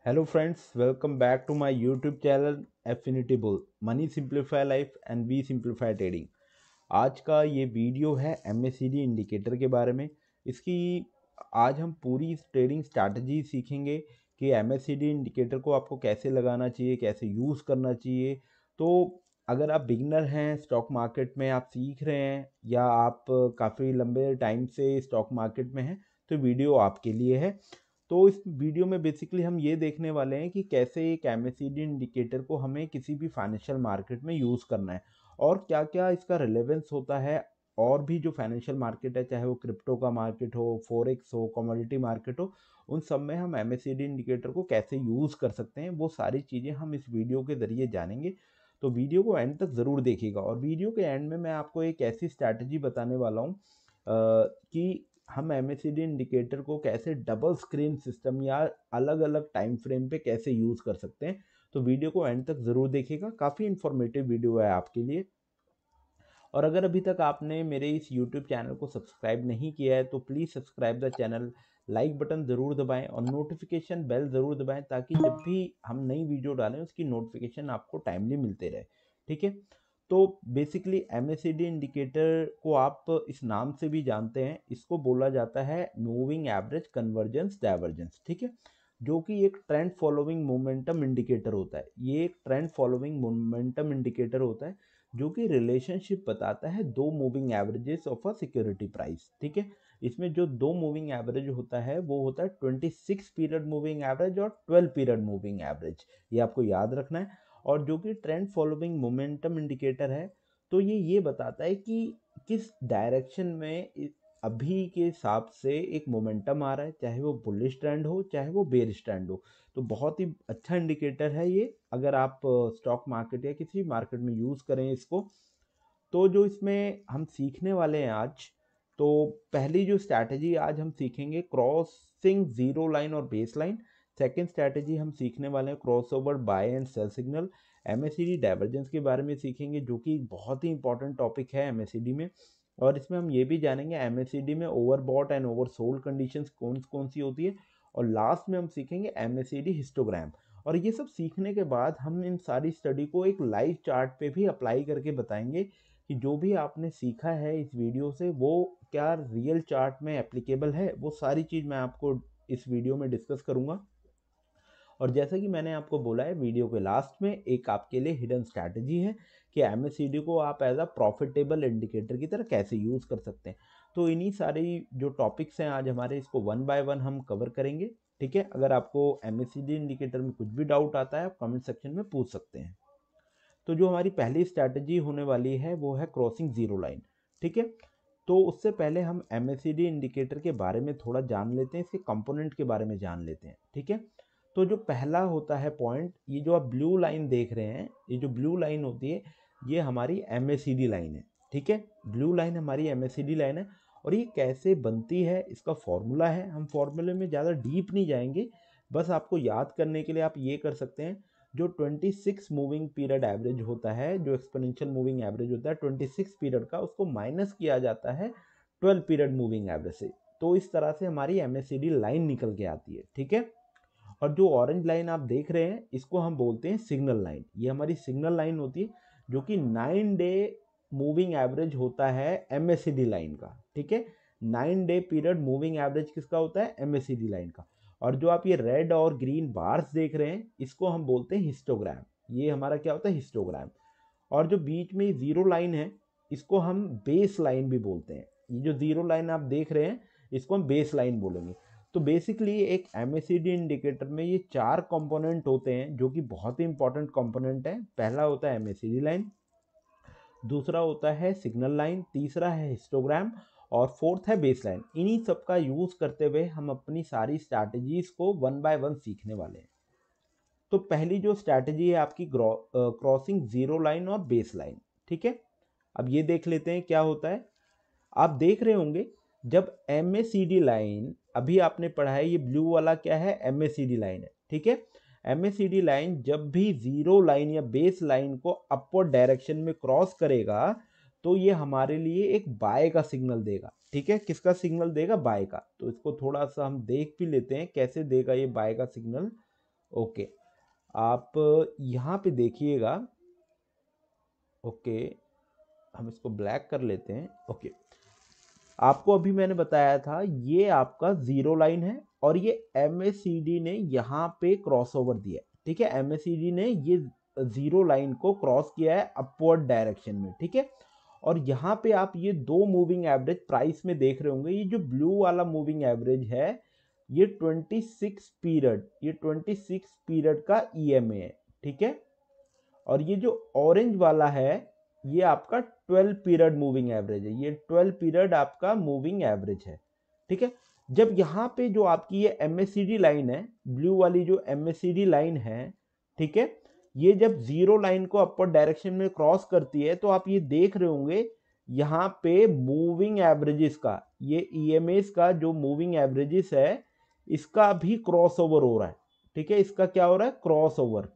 Hello friends, welcome back to my YouTube channel affinity bull money simplify life and we simplify trading. आज का ये video है MACD indicator के बारे में। इसकी आज हम पूरी ट्रेडिंग स्ट्रैटेजी सीखेंगे कि एमएसीडी इंडिकेटर को आपको कैसे लगाना चाहिए, कैसे यूज़ करना चाहिए। तो अगर आप बिगिनर हैं, स्टॉक मार्केट में आप सीख रहे हैं या आप काफ़ी लंबे टाइम से स्टॉक मार्केट में हैं, तो वीडियो आपके लिए है। तो इस वीडियो में बेसिकली हम ये देखने वाले हैं कि कैसे एक एमएसीडी इंडिकेटर को हमें किसी भी फाइनेंशियल मार्केट में यूज़ करना है और क्या क्या इसका रिलेवेंस होता है। और भी जो फाइनेंशियल मार्केट है, चाहे वो क्रिप्टो का मार्केट हो, फॉरेक्स हो, कमोडिटी मार्केट हो, उन सब में हम एमएसीडी इंडिकेटर को कैसे यूज़ कर सकते हैं, वो सारी चीज़ें हम इस वीडियो के ज़रिए जानेंगे। तो वीडियो को एंड तक ज़रूर देखिएगा। और वीडियो के एंड में मैं आपको एक ऐसी स्ट्रैटेजी बताने वाला हूँ कि हम एमएसीडी इंडिकेटर को कैसे डबल स्क्रीन सिस्टम या अलग अलग टाइम फ्रेम पे कैसे यूज़ कर सकते हैं। तो वीडियो को एंड तक ज़रूर देखिएगा, काफ़ी इन्फॉर्मेटिव वीडियो है आपके लिए। और अगर अभी तक आपने मेरे इस यूट्यूब चैनल को सब्सक्राइब नहीं किया है तो please subscribe the channel, like button ज़रूर दबाएं और नोटिफिकेशन बेल ज़रूर दबाएं ताकि जब भी हम नई वीडियो डालें उसकी नोटिफिकेशन आपको टाइमली मिलते रहे। ठीक है। तो बेसिकली एमएसीडी इंडिकेटर को आप इस नाम से भी जानते हैं, इसको बोला जाता है मूविंग एवरेज कन्वर्जेंस डाइवर्जेंस। ठीक है, जो कि एक ट्रेंड फॉलोइंग मोमेंटम इंडिकेटर होता है। ये एक ट्रेंड फॉलोइंग मोमेंटम इंडिकेटर होता है जो कि रिलेशनशिप बताता है दो moving averages of a security price. ठीक है, इसमें जो दो मूविंग एवरेज होता है वो होता है 26 पीरियड मूविंग एवरेज और 12 पीरियड मूविंग एवरेज, ये आपको याद रखना है। और जो कि ट्रेंड फॉलोइंग मोमेंटम इंडिकेटर है, तो ये बताता है कि किस डायरेक्शन में अभी के हिसाब से एक मोमेंटम आ रहा है, चाहे वो बुलिश ट्रेंड हो चाहे वो बेरिश ट्रेंड हो। तो बहुत ही अच्छा इंडिकेटर है ये, अगर आप स्टॉक मार्केट या किसी मार्केट में यूज़ करें इसको। तो जो इसमें हम सीखने वाले हैं आज, तो पहली जो स्ट्रैटेजी आज हम सीखेंगे क्रॉसिंग जीरो लाइन और बेस लाइन। सेकेंड स्ट्रैटेजी हम सीखने वाले हैं crossover buy and sell signal. MACD divergence के बारे में सीखेंगे जो कि बहुत ही इंपॉर्टेंट टॉपिक है एमएसीडी में। और इसमें हम ये भी जानेंगे एमएसीडी में ओवरबॉट एंड ओवरसोल्ड कंडीशंस कौन कौन सी होती है। और लास्ट में हम सीखेंगे एमएसीडी हिस्टोग्राम। और ये सब सीखने के बाद हम इन सारी स्टडी को एक लाइव चार्ट पे भी अप्लाई करके बताएंगे कि जो भी आपने सीखा है इस वीडियो से वो क्या रियल चार्ट में एप्लीकेबल है। वो सारी चीज़ मैं आपको इस वीडियो में डिस्कस करूंगा। और जैसा कि मैंने आपको बोला है, वीडियो के लास्ट में एक आपके लिए हिडन स्ट्रैटेजी है कि एमएसीडी को आप एज अ प्रॉफिटेबल इंडिकेटर की तरह कैसे यूज़ कर सकते हैं। तो इन्हीं सारी जो टॉपिक्स हैं आज हमारे, इसको वन बाय वन हम कवर करेंगे। ठीक है, अगर आपको एमएसीडी इंडिकेटर में कुछ भी डाउट आता है आप कमेंट सेक्शन में पूछ सकते हैं। तो जो हमारी पहली स्ट्रैटेजी होने वाली है वो है क्रॉसिंग जीरो लाइन। ठीक है, तो उससे पहले हम एमएसीडी इंडिकेटर के बारे में थोड़ा जान लेते हैं, इसके कंपोनेंट के बारे में जान लेते हैं। ठीक है, तो जो पहला होता है पॉइंट, ये जो आप ब्लू लाइन देख रहे हैं, ये जो ब्लू लाइन होती है ये हमारी एमएसीडी लाइन है। ठीक है, ब्लू लाइन हमारी एमएसीडी लाइन है। और ये कैसे बनती है, इसका फॉर्मूला है। हम फॉर्मूले में ज़्यादा डीप नहीं जाएंगे, बस आपको याद करने के लिए आप ये कर सकते हैं। जो 26 मूविंग पीरियड एवरेज होता है, जो एक्सपोनेंशियल मूविंग एवरेज होता है 26 पीरियड का, उसको माइनस किया जाता है 12 पीरियड मूविंग एवरेज से। तो इस तरह से हमारी एमएसीडी लाइन निकल के आती है। ठीक है, और जो ऑरेंज लाइन आप देख रहे हैं इसको हम बोलते हैं सिग्नल लाइन। ये हमारी सिग्नल लाइन होती है जो कि 9 डे मूविंग एवरेज होता है एमएसीडी लाइन का। ठीक है, 9 डे पीरियड मूविंग एवरेज किसका होता है, एमएसीडी लाइन का। और जो आप ये रेड और ग्रीन बार्स देख रहे हैं इसको हम बोलते हैं हिस्टोग्राम। ये हमारा क्या होता है, हिस्टोग्राम। और जो बीच में जीरो लाइन है इसको हम बेस लाइन भी बोलते हैं। ये जो जीरो लाइन आप देख रहे हैं इसको हम बेस लाइन बोलेंगे। तो बेसिकली एक एमएसीडी इंडिकेटर में ये चार कंपोनेंट होते हैं जो कि बहुत ही इंपॉर्टेंट कंपोनेंट है। पहला होता है एमएसीडी लाइन, दूसरा होता है सिग्नल लाइन, तीसरा है हिस्टोग्राम और फोर्थ है बेस लाइन। इन्हीं सब का यूज करते हुए हम अपनी सारी स्ट्रैटेजीज को वन बाय वन सीखने वाले हैं। तो पहली जो स्ट्रैटेजी है आपकी क्रॉसिंग जीरो लाइन और बेस लाइन। ठीक है, अब ये देख लेते हैं क्या होता है। आप देख रहे होंगे जब एमएसीडी लाइन, अभी आपने पढ़ा है ये ब्लू वाला क्या है, एमएसीडी लाइन है। ठीक है, एमएसीडी लाइन जब भी जीरो लाइन या बेस लाइन को अपवर्ड डायरेक्शन में क्रॉस करेगा तो ये हमारे लिए एक बाय का सिग्नल देगा। ठीक है, किसका सिग्नल देगा, बाय का। तो इसको थोड़ा सा हम देख भी लेते हैं कैसे देगा ये बाय का सिग्नल। ओके, आप यहाँ पे देखिएगा। ओके, हम इसको ब्लैक कर लेते हैं। ओके, आपको अभी मैंने बताया था ये आपका जीरो लाइन है और ये MACD ने यहाँ पे क्रॉसओवर दिया है। ठीक है, MACD ने ये जीरो लाइन को क्रॉस किया है अपवर्ड डायरेक्शन में। ठीक है, और यहाँ पे आप ये दो मूविंग एवरेज प्राइस में देख रहे होंगे। ये जो ब्लू वाला मूविंग एवरेज है ये 26 पीरियड का EMA है। ठीक है, और ये जो ऑरेंज वाला है ये आपका 12 पीरियड मूविंग एवरेज है। ये 12 पीरियड आपका मूविंग एवरेज है। ठीक है, जब यहाँ पे जो आपकी ये MACD लाइन है, ब्लू वाली जो MACD लाइन है, ठीक है, ये जब जीरो लाइन को अपर डायरेक्शन में क्रॉस करती है तो आप ये देख रहे होंगे यहाँ पे मूविंग एवरेजेस का, ये EMAs का जो मूविंग एवरेजेस है इसका भी क्रॉस ओवर हो रहा है। ठीक है, इसका क्या हो रहा है, क्रॉस ओवर।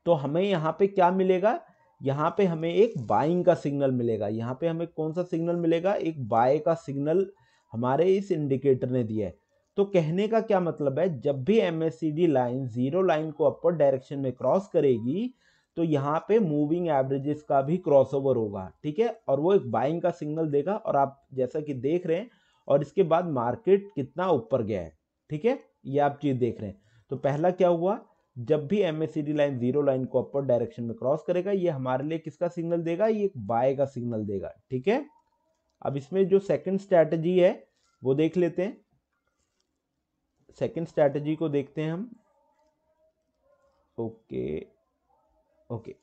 तो हमें यहाँ पे क्या मिलेगा, यहाँ पे हमें एक बाइंग का सिग्नल मिलेगा। यहाँ पे हमें कौन सा सिग्नल मिलेगा, एक बाय का सिग्नल हमारे इस इंडिकेटर ने दिया है। तो कहने का क्या मतलब है, जब भी MACD लाइन जीरो लाइन को अपर डायरेक्शन में क्रॉस करेगी तो यहाँ पे मूविंग एवरेजेस का भी क्रॉसओवर होगा। ठीक है, और वो एक बाइंग का सिग्नल देगा और आप जैसा कि देख रहे हैं, और इसके बाद मार्केट कितना ऊपर गया है। ठीक है, ये आप चीज देख रहे हैं। तो पहला क्या हुआ, जब भी MACD लाइन जीरो लाइन को अपर डायरेक्शन में क्रॉस करेगा ये हमारे लिए किसका सिग्नल देगा, ये एक बाय का सिग्नल देगा। ठीक है, अब इसमें जो सेकंड स्ट्रैटेजी है वो देख लेते हैं। सेकंड स्ट्रैटेजी को देखते हैं हम। ओके ओके,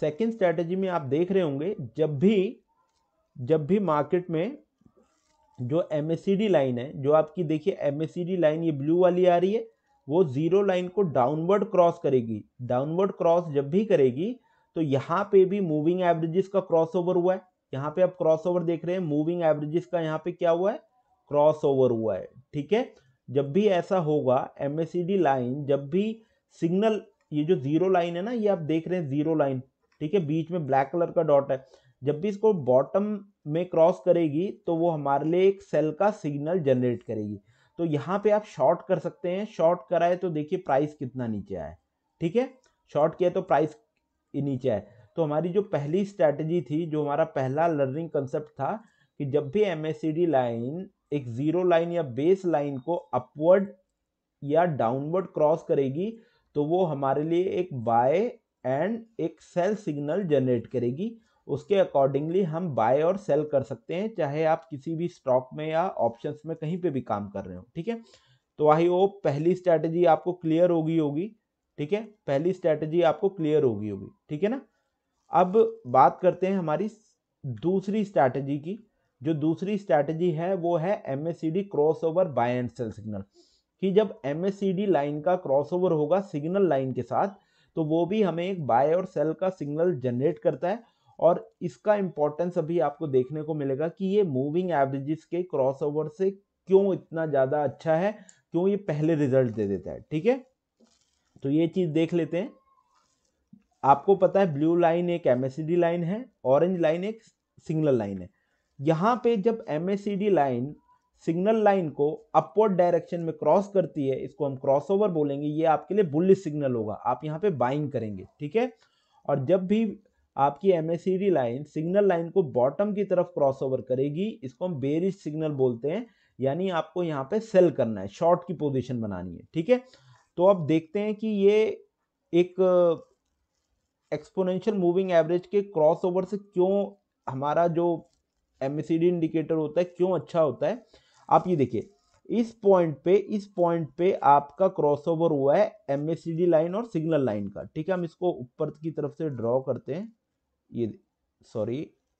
सेकंड स्ट्रैटेजी में आप देख रहे होंगे जब भी मार्केट में जो MACD लाइन है, जो आपकी देखिए MACD लाइन ये ब्लू वाली आ रही है, वो जीरो लाइन को डाउनवर्ड क्रॉस करेगी। डाउनवर्ड क्रॉस जब भी करेगी तो यहाँ पे भी मूविंग एवरेजेस का क्रॉसओवर हुआ है। यहाँ पे आप क्रॉसओवर देख रहे हैं, मूविंग एवरेजेस का यहाँ पे क्या हुआ है, क्रॉसओवर हुआ है। ठीक है, जब भी ऐसा होगा MACD लाइन, जब भी सिग्नल, ये जो जीरो लाइन है ना, ये आप देख रहे हैं जीरो लाइन, ठीक है, बीच में ब्लैक कलर का डॉट है, जब भी इसको बॉटम में क्रॉस करेगी तो वो हमारे लिए एक सेल का सिग्नल जनरेट करेगी। तो यहाँ पे आप शॉर्ट कर सकते हैं। शॉर्ट कराए तो देखिए प्राइस कितना नीचे आया। ठीक है, शॉर्ट किया तो प्राइस नीचे आए। तो हमारी जो पहली स्ट्रैटेजी थी, जो हमारा पहला लर्निंग कंसेप्ट था, कि जब भी MACD लाइन एक जीरो लाइन या बेस लाइन को अपवर्ड या डाउनवर्ड क्रॉस करेगी तो वो हमारे लिए एक बाय एंड एक सेल सिग्नल जनरेट करेगी। उसके अकॉर्डिंगली हम बाय और सेल कर सकते हैं, चाहे आप किसी भी स्टॉक में या ऑप्शंस में कहीं पे भी काम कर रहे हो। ठीक है, तो आई होप पहली स्ट्रैटेजी आपको क्लियर होगी। ठीक है, पहली स्ट्रैटेजी आपको क्लियर होगी। ठीक है ना, अब बात करते हैं हमारी दूसरी स्ट्रैटेजी की। जो दूसरी स्ट्रैटेजी है वो है MACD crossover buy and sell signal. कि जब MACD लाइन का क्रॉसओवर होगा सिग्नल लाइन के साथ तो वो भी हमें एक बाय और सेल का सिग्नल जनरेट करता है। और इसका इंपॉर्टेंस अभी आपको देखने को मिलेगा कि ये मूविंग एवरेजेस के क्रॉसओवर से क्यों इतना ज्यादा अच्छा है, क्यों ये पहले रिजल्ट दे देता है। ठीक है, तो ये चीज देख लेते हैं। आपको पता है ब्लू लाइन एक MACD लाइन है, ऑरेंज लाइन एक सिग्नल लाइन है। यहाँ पे जब MACD लाइन सिग्नल लाइन को अपवर्ड डायरेक्शन में क्रॉस करती है, इसको हम क्रॉसओवर बोलेंगे, ये आपके लिए बुलिश सिग्नल होगा, आप यहाँ पे बाइंग करेंगे। ठीक है, और जब भी आपकी MACD लाइन सिग्नल लाइन को बॉटम की तरफ क्रॉसओवर करेगी, इसको हम बेरिश सिग्नल बोलते हैं, यानी आपको यहाँ पे सेल करना है, शॉर्ट की पोजीशन बनानी है। ठीक है, तो अब देखते हैं कि ये एक एक्सपोनेंशियल मूविंग एवरेज के क्रॉसओवर से क्यों हमारा जो MACD इंडिकेटर होता है क्यों अच्छा होता है। आप ये देखिए, इस पॉइंट पे आपका क्रॉसओवर हुआ है MACD लाइन और सिग्नल लाइन का। ठीक है, हम इसको ऊपर की तरफ से ड्रॉ करते हैं। ये सॉरी,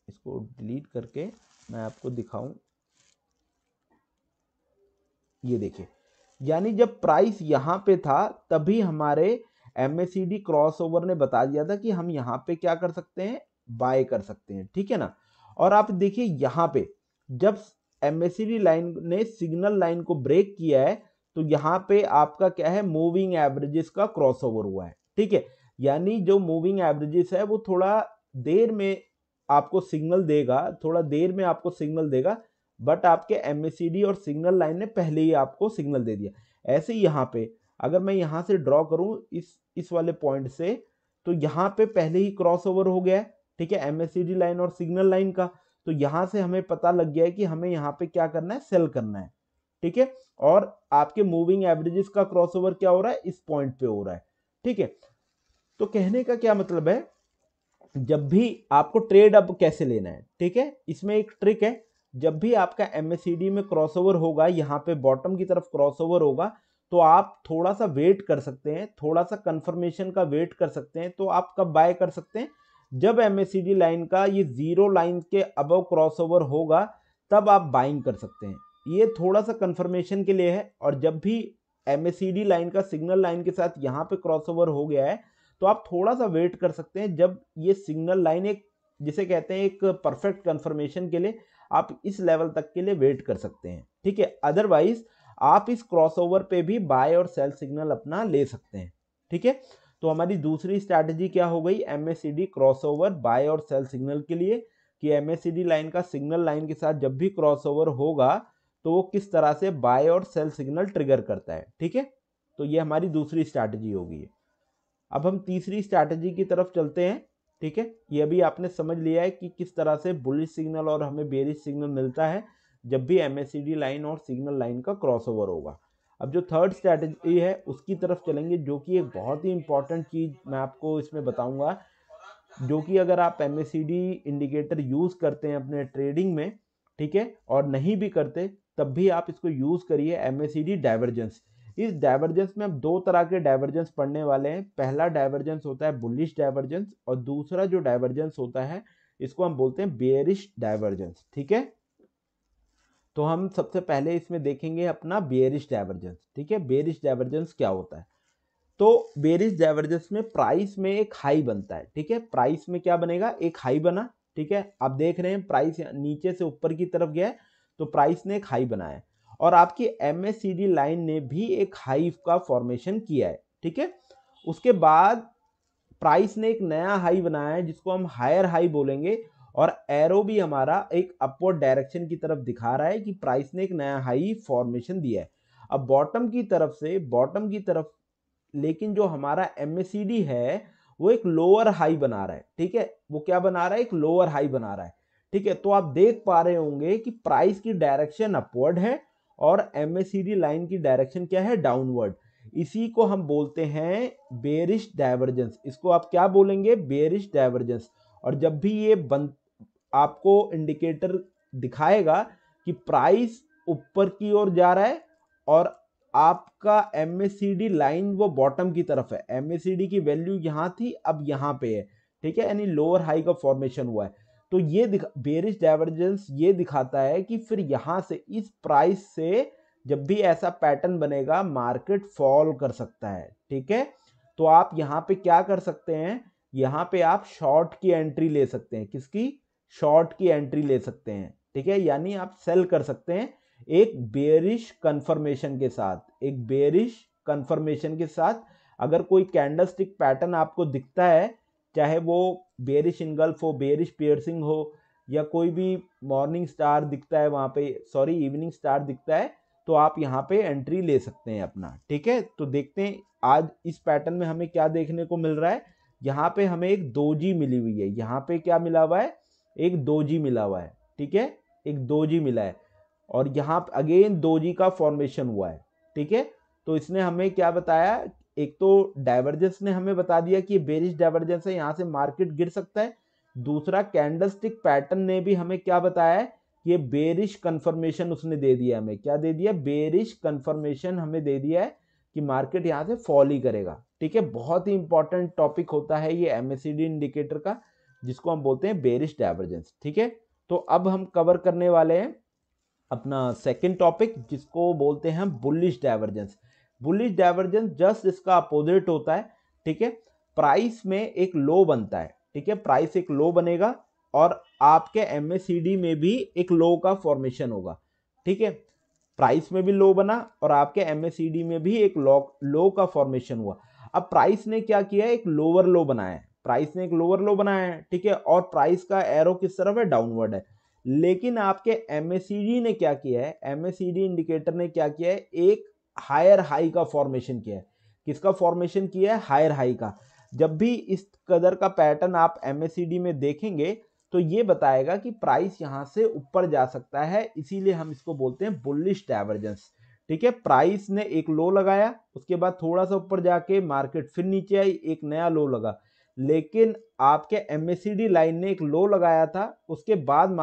इसको डिलीट करके मैं आपको दिखाऊं। ये देखिए, यानी जब प्राइस यहां पे था तभी हमारे MACD क्रॉसओवर ने बता दिया था कि हम यहां पे क्या कर सकते हैं, बाय कर सकते हैं। ठीक है ना, और आप देखिए यहां पे जब MACD लाइन ने सिग्नल लाइन को ब्रेक किया है तो यहां पे आपका क्या है, मूविंग एवरेजेस का क्रॉसओवर हुआ है। ठीक है, यानी जो मूविंग एवरेजेस है वो थोड़ा देर में आपको सिग्नल देगा, थोड़ा देर में आपको सिग्नल देगा, बट आपके MACD और सिग्नल लाइन ने पहले ही आपको सिग्नल दे दिया। ऐसे ही यहाँ पे अगर मैं यहाँ से ड्रॉ करूँ इस वाले पॉइंट से, तो यहाँ पे पहले ही क्रॉस ओवर हो गया है, ठीक है, MACD लाइन और सिग्नल लाइन का। तो यहाँ से हमें पता लग गया है कि हमें यहाँ पे क्या करना है, सेल करना है, ठीक है। और आपके मूविंग एवरेजेस का क्रॉसओवर क्या हो रहा है, इस पॉइंट पे हो रहा है, ठीक है। तो कहने का क्या मतलब है, जब भी आपको ट्रेड अब कैसे लेना है, ठीक है, इसमें एक ट्रिक है। जब भी आपका MACD में क्रॉसओवर होगा, यहाँ पे बॉटम की तरफ क्रॉसओवर होगा, तो आप थोड़ा सा वेट कर सकते हैं, थोड़ा सा कंफर्मेशन का वेट कर सकते हैं। तो आप कब बाय कर सकते हैं, जब MACD लाइन का ये जीरो लाइन के अबव क्रॉसओवर होगा, तब आप बाइंग कर सकते हैं। ये थोड़ा सा कंफर्मेशन के लिए है। और जब भी MACD लाइन का सिग्नल लाइन के साथ यहाँ पे क्रॉसओवर हो गया है, तो आप थोड़ा सा वेट कर सकते हैं। जब ये सिग्नल लाइन एक, जिसे कहते हैं एक परफेक्ट कंफर्मेशन के लिए, आप इस लेवल तक के लिए वेट कर सकते हैं, ठीक है। अदरवाइज आप इस क्रॉसओवर पे भी बाय और सेल सिग्नल अपना ले सकते हैं, ठीक है। तो हमारी दूसरी स्ट्रैटेजी क्या हो गई, MACD क्रॉसओवर बाय और सेल सिग्नल के लिए, कि MACD लाइन का सिग्नल लाइन के साथ जब भी क्रॉसओवर होगा, तो वो किस तरह से बाय और सेल सिग्नल ट्रिगर करता है, ठीक है। तो ये हमारी दूसरी स्ट्रैटेजी होगी। अब हम तीसरी स्ट्रैटेजी की तरफ चलते हैं, ठीक है। ये अभी आपने समझ लिया है कि किस तरह से बुलिश सिग्नल और हमें बेरिश सिग्नल मिलता है जब भी MACD लाइन और सिग्नल लाइन का क्रॉसओवर होगा। अब जो थर्ड स्ट्रैटेजी है उसकी तरफ चलेंगे, जो कि एक बहुत ही इंपॉर्टेंट चीज मैं आपको इसमें बताऊंगा, जो कि अगर आप MACD इंडिकेटर यूज करते हैं अपने ट्रेडिंग में, ठीक है, और नहीं भी करते तब भी आप इसको यूज करिए, MACD डाइवर्जेंस। इस डाइवर्जेंस में हम दो तरह के डाइवर्जेंस पढ़ने वाले हैं। पहला डाइवर्जेंस होता है बुलिश डाइवर्जेंस, और दूसरा जो डाइवर्जेंस होता है इसको हम बोलते हैं बेयरिश डाइवर्जेंस, ठीक है। तो हम सबसे पहले इसमें देखेंगे अपना बेयरिश डाइवर्जेंस, ठीक है। बेयरिश डाइवर्जेंस क्या होता है, तो बेयरिश डाइवर्जेंस में प्राइस में एक हाई बनता है, ठीक है। प्राइस में क्या बनेगा, एक हाई बना, ठीक है। आप देख रहे हैं प्राइस नीचे से ऊपर की तरफ गया है, तो प्राइस ने एक हाई बनाया है, और आपकी MACD लाइन ने भी एक हाई का फॉर्मेशन किया है, ठीक है। उसके बाद प्राइस ने एक नया हाई बनाया है, जिसको हम हायर हाई बोलेंगे, और एरो भी हमारा एक अपवर्ड डायरेक्शन की तरफ दिखा रहा है कि प्राइस ने एक नया हाई फॉर्मेशन दिया है। अब बॉटम की तरफ लेकिन जो हमारा MACD है वो एक लोअर हाई बना रहा है, ठीक है। वो क्या बना रहा है, एक लोअर हाई बना रहा है, ठीक है। तो आप देख पा रहे होंगे कि प्राइस की डायरेक्शन अपवर्ड है और MACD लाइन की डायरेक्शन क्या है, डाउनवर्ड। इसी को हम बोलते हैं बेरिश डाइवर्जेंस। इसको आप क्या बोलेंगे, बेरिश डाइवर्जेंस। और जब भी ये आपको इंडिकेटर दिखाएगा कि प्राइस ऊपर की ओर जा रहा है और आपका MACD लाइन वो बॉटम की तरफ है, MACD की वैल्यू यहां थी, अब यहां पे है, ठीक है, यानी लोअर हाई का फॉर्मेशन हुआ है। तो ये बेरिश डाइवर्जेंस ये दिखाता है कि फिर यहां से इस प्राइस से जब भी ऐसा पैटर्न बनेगा, मार्केट फॉल कर सकता है, ठीक है। तो आप यहां पे क्या कर सकते हैं, यहां पे आप शॉर्ट की एंट्री ले सकते हैं। किसकी, शॉर्ट की एंट्री ले सकते हैं, ठीक है। यानी आप सेल कर सकते हैं एक बेरिश कंफर्मेशन के साथ, एक बेरिश कंफर्मेशन के साथ। अगर कोई कैंडलस्टिक पैटर्न आपको दिखता है, चाहे वो बेरिश इनगल्फ हो, बेरिश पियर्सिंग हो, या कोई भी मॉर्निंग स्टार दिखता है वहां पे, सॉरी इवनिंग स्टार दिखता है, तो आप यहाँ पे एंट्री ले सकते हैं अपना, ठीक है। तो देखते हैं आज इस पैटर्न में हमें क्या देखने को मिल रहा है। यहाँ पे हमें एक दोजी मिली हुई है, यहाँ पे क्या मिला हुआ है, एक दोजी मिला हुआ है, ठीक है, एक दोजी मिला है, और यहाँ अगेन दोजी का फॉर्मेशन हुआ है, ठीक है। तो इसने हमें क्या बताया, एक तो डाइवर्जेंस ने हमें बता दिया कि बेरिश डाइवर्जेंस है, यहाँ से मार्केट गिर सकता है। दूसरा कैंडलस्टिक पैटर्न ने भी हमें क्या बताया है, ये बेरिश कंफर्मेशन उसने दे दिया, हमें क्या दे दिया, बेरिश कंफर्मेशन हमें दे दिया है कि मार्केट यहाँ से फॉल ही करेगा, ठीक है। बहुत ही इंपॉर्टेंट टॉपिक होता है ये MACD इंडिकेटर का, जिसको हम बोलते हैं बेरिश डाइवर्जेंस, ठीक है। तो अब हम कवर करने वाले हैं अपना सेकंड टॉपिक, जिसको बोलते हैं bullish divergence. Bullish divergence just इसका अपोजिट होता है, ठीक है। प्राइस में एक लो बनता है, ठीक है, प्राइस एक लो बनेगा और आपके MACD में भी एक लो का फॉर्मेशन होगा, ठीक है। प्राइस में भी लो बना और आपके MACD में भी एक लो का फॉर्मेशन हुआ। अब प्राइस ने क्या किया, एक लोअर लो बनाया है, प्राइस ने एक लोअर लो बनाया है, ठीक है, और प्राइस का एरो किस तरफ है, डाउनवर्ड है। लेकिन आपके एमएसीडी ने क्या किया है, एमएसीडी इंडिकेटर ने क्या किया है, एक हायर हाई का फॉर्मेशन किया है। किसका फॉर्मेशन किया है, हायर हाई का। जब भी इस कदर का पैटर्न आप एमएसीडी में देखेंगे तो ये बताएगा कि प्राइस यहां से ऊपर जा सकता है, इसीलिए हम इसको बोलते हैं बुलिश डाइवर्जेंस, ठीक है। प्राइस ने एक लो लगाया, उसके बाद थोड़ा सा ऊपर जाके मार्केट फिर नीचे आई, एक नया लो लगा, लेकिन आपके एमएसीडी लाइन ने एक लो लगाया था, उसके बाद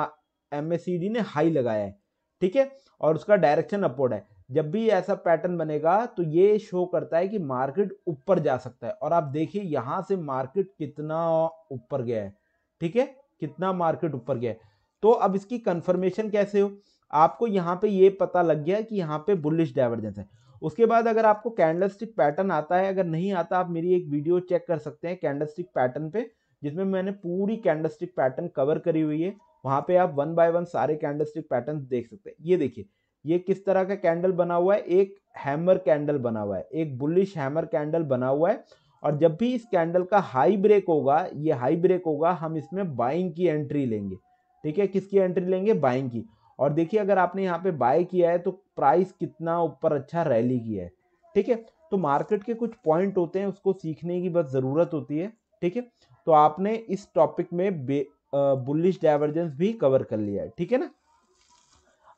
एमएसीडी ने हाई लगाया है, ठीक है, और उसका डायरेक्शन अपवर्ड है। जब भी ऐसा पैटर्न बनेगा तो ये शो करता है कि मार्केट ऊपर जा सकता है। और आप देखिए यहां से मार्केट कितना ऊपर गया है, ठीक है, कितना मार्केट ऊपर गया है। तो अब इसकी कंफर्मेशन कैसे हो, आपको यहाँ पे ये पता लग गया कि यहाँ पे बुलिश डाइवर्जेंस है। उसके बाद अगर आपको कैंडलस्टिक पैटर्न आता है, अगर नहीं आता आप मेरी एक वीडियो चेक कर सकते हैं कैंडलस्टिक पैटर्न पे, जिसमें मैंने पूरी कैंडलस्टिक पैटर्न कवर करी हुई है। वहां पे आप वन बाय वन सारे कैंडलस्टिक पैटर्न देख सकते हैं। ये देखिए ये किस तरह का कैंडल बना हुआ है, एक हैमर कैंडल बना हुआ है, एक बुलिश हैमर कैंडल बना हुआ है। और जब भी इस कैंडल का हाई ब्रेक होगा, ये हाई ब्रेक होगा, हम इसमें बाइंग की एंट्री लेंगे, ठीक है। किसकी एंट्री लेंगे, बाइंग की। और देखिए अगर आपने यहाँ पे बाय किया है तो प्राइस कितना ऊपर अच्छा रैली किया है, ठीक है। तो मार्केट के कुछ पॉइंट होते हैं, उसको सीखने की बस जरूरत होती है, ठीक है। तो आपने इस टॉपिक में बुलिश डाइवर्जेंस भी कवर कर लिया है, ठीक है ना।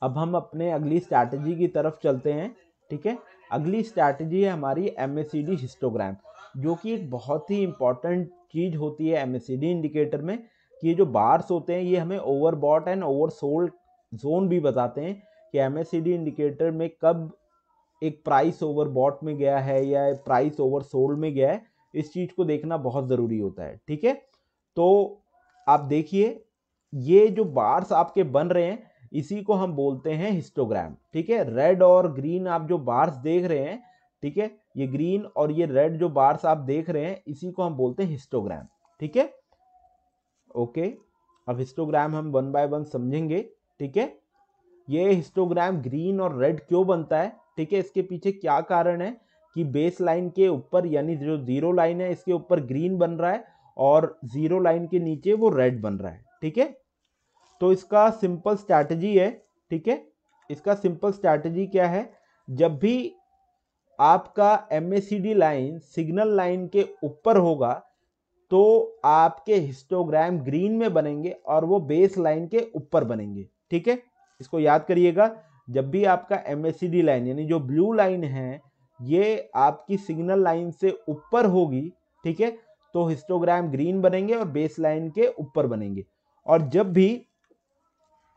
अब हम अपने अगली स्ट्रैटेजी की तरफ चलते हैं, ठीक है। अगली स्ट्रैटेजी है हमारी एमएसीडी हिस्टोग्राम, जो कि एक बहुत ही इंपॉर्टेंट चीज होती है एमएसीडी इंडिकेटर में, कि ये जो बार्स होते हैं ये हमें ओवरबॉट एंड ओवरसोल्ड जोन भी बताते हैं, कि एमएसीडी इंडिकेटर में कब एक प्राइस ओवरबॉट में गया है या प्राइस ओवरसोल्ड में गया है। इस चीज को देखना बहुत जरूरी होता है, ठीक है। तो आप देखिए ये जो बार्स आपके बन रहे हैं इसी को हम बोलते हैं हिस्टोग्राम, ठीक है। रेड और ग्रीन आप जो बार्स देख रहे हैं, ठीक है, ये ग्रीन और ये रेड जो बार्स आप देख रहे हैं इसी को हम बोलते हैं हिस्टोग्राम, ठीक है। ओके, अब हिस्टोग्राम हम वन बाय वन समझेंगे, ठीक है। ये हिस्टोग्राम ग्रीन और रेड क्यों बनता है, ठीक है, इसके पीछे क्या कारण है कि बेस लाइन के ऊपर यानी जो जीरो लाइन है इसके ऊपर ग्रीन बन रहा है और जीरो लाइन के नीचे वो रेड बन रहा है, ठीक है। तो इसका सिंपल स्ट्रैटेजी है, ठीक है। इसका सिंपल स्ट्रैटेजी क्या है, जब भी आपका एमएसीडी लाइन सिग्नल लाइन के ऊपर होगा तो आपके हिस्टोग्राम ग्रीन में बनेंगे और वो बेस लाइन के ऊपर बनेंगे, ठीक है। इसको याद करिएगा, जब भी आपका एमएसीडी लाइन यानी जो ब्लू लाइन है ये आपकी सिग्नल लाइन से ऊपर होगी, ठीक है, तो हिस्टोग्राम ग्रीन बनेंगे और बेस लाइन के ऊपर बनेंगे। और जब भी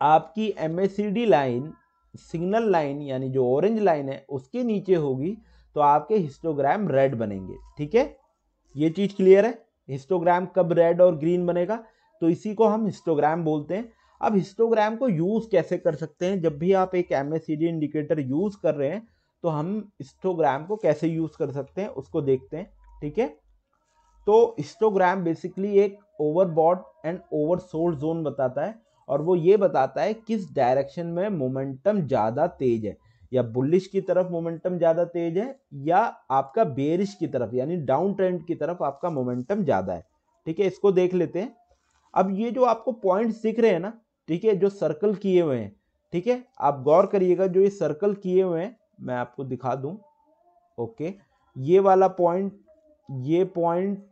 आपकी एमएसीडी लाइन सिग्नल लाइन यानी जो ऑरेंज लाइन है उसके नीचे होगी तो आपके हिस्टोग्राम रेड बनेंगे, ठीक है। ये चीज क्लियर है, हिस्टोग्राम कब रेड और ग्रीन बनेगा, तो इसी को हम हिस्टोग्राम बोलते हैं। अब हिस्टोग्राम को यूज कैसे कर सकते हैं, जब भी आप एक एमएसीडी इंडिकेटर यूज कर रहे हैं तो हम हिस्टोग्राम को कैसे यूज कर सकते हैं उसको देखते हैं, ठीक है। तो हिस्टोग्राम बेसिकली एक ओवरबॉट एंड ओवरसोल्ड जोन बताता है और वो ये बताता है किस डायरेक्शन में मोमेंटम ज्यादा तेज है, या बुलिश की तरफ मोमेंटम ज्यादा तेज है या आपका बेरिश की तरफ यानी डाउन ट्रेंड की तरफ आपका मोमेंटम ज्यादा है, ठीक है। इसको देख लेते हैं। अब ये जो आपको पॉइंट्स दिख रहे हैं ना, ठीक है, जो सर्कल किए हुए हैं, ठीक है, आप गौर करिएगा, जो ये सर्कल किए हुए हैं मैं आपको दिखा दूं। ओके, ये वाला पॉइंट, ये पॉइंट,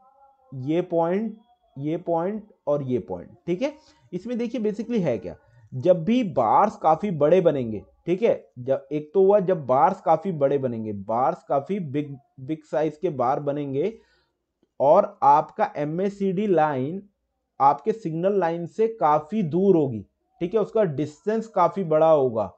ये पॉइंट, ये पॉइंट और ये पॉइंट, ठीक है। इसमें देखिए बेसिकली है क्या, जब भी बार्स काफी बड़े बनेंगे, ठीक है, जब एक तो हुआ जब बार्स काफी बड़े बनेंगे, बार्स काफी बिग बिग साइज के बार बनेंगे और आपका एमएसीडी लाइन आपके सिग्नल लाइन से काफी दूर होगी, ठीक है, उसका डिस्टेंस काफी बड़ा होगा,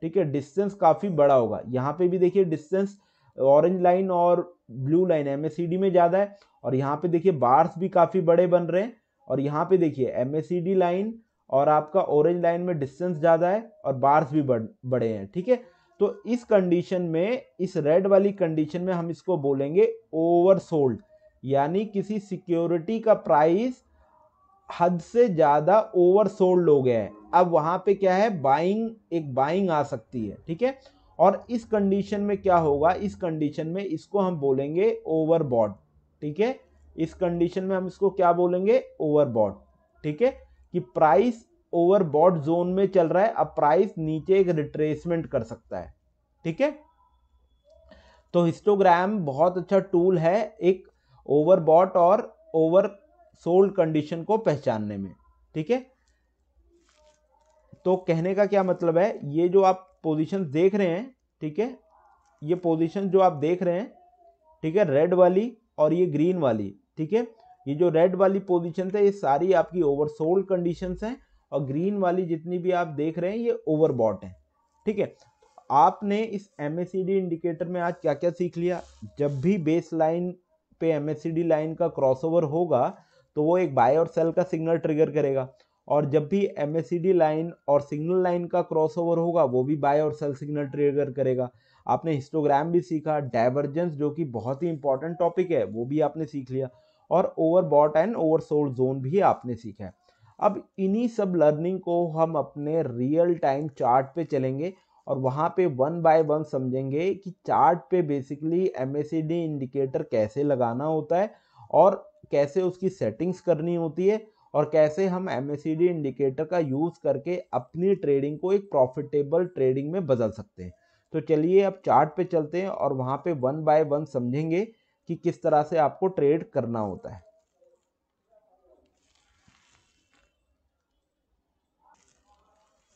ठीक है, डिस्टेंस काफी बड़ा होगा। यहाँ पे भी देखिए डिस्टेंस ऑरेंज लाइन और ब्लू लाइन एमएसीडी में ज्यादा है और यहाँ पे देखिए बार्स भी काफी बड़े बन रहे हैं और यहाँ पे देखिए एमएसीडी लाइन और आपका ऑरेंज लाइन में डिस्टेंस ज्यादा है और बार्स भी बड़े हैं, ठीक है। तो इस कंडीशन में, इस रेड वाली कंडीशन में हम इसको बोलेंगे ओवरसोल्ड, यानी किसी सिक्योरिटी का प्राइस हद से ज्यादा ओवरसोल्ड हो गया है। अब वहां पे क्या है, बाइंग, एक बाइंग आ सकती है, ठीक है। और इस कंडीशन में क्या होगा, इस कंडीशन में इसको हम बोलेंगे ओवरबॉट, ठीक है, इस कंडीशन में हम इसको क्या बोलेंगे, ओवरबॉट। ठीक है, कि प्राइस ओवरबॉट जोन में चल रहा है, अब प्राइस नीचे एक रिट्रेसमेंट कर सकता है। ठीक है, तो हिस्टोग्राम बहुत अच्छा टूल है एक ओवरबॉट और ओवर सोल्ड कंडीशन को पहचानने में। ठीक है, तो कहने का क्या मतलब है, ये जो आप पोजीशन देख रहे हैं, ठीक है, ये पोजीशन जो आप देख रहे हैं, ठीक है, रेड वाली और ये ग्रीन वाली, ठीक है, ये जो रेड वाली पोजीशन है ये सारी आपकी ओवरसोल्ड कंडीशंस हैं, और ग्रीन वाली जितनी भी आप देख रहे हैं ये ओवरबॉट है। ठीक है, आपने इस MACD इंडिकेटर में आज क्या क्या सीख लिया। जब भी बेस लाइन पे MACD लाइन का क्रॉसओवर होगा तो वो एक बाय और सेल का सिग्नल ट्रिगर करेगा, और जब भी MACD लाइन और सिग्नल लाइन का क्रॉसओवर होगा वो भी बाय और सेल सिग्नल ट्रिगर करेगा। आपने हिस्टोग्राम भी सीखा, डाइवर्जेंस जो कि बहुत ही इंपॉर्टेंट टॉपिक है वो भी आपने सीख लिया, और ओवरबॉट एंड ओवरसोल्ड जोन भी आपने सीखा है। अब इन्हीं सब लर्निंग को हम अपने रियल टाइम चार्ट पे चलेंगे और वहाँ पे वन बाय वन समझेंगे कि चार्ट पे बेसिकली MACD इंडिकेटर कैसे लगाना होता है, और कैसे उसकी सेटिंग्स करनी होती है, और कैसे हम MACD इंडिकेटर का यूज़ करके अपनी ट्रेडिंग को एक प्रॉफिटेबल ट्रेडिंग में बदल सकते हैं। तो चलिए अब चार्ट पे चलते हैं और वहाँ पे वन बाय वन समझेंगे कि किस तरह से आपको ट्रेड करना होता है।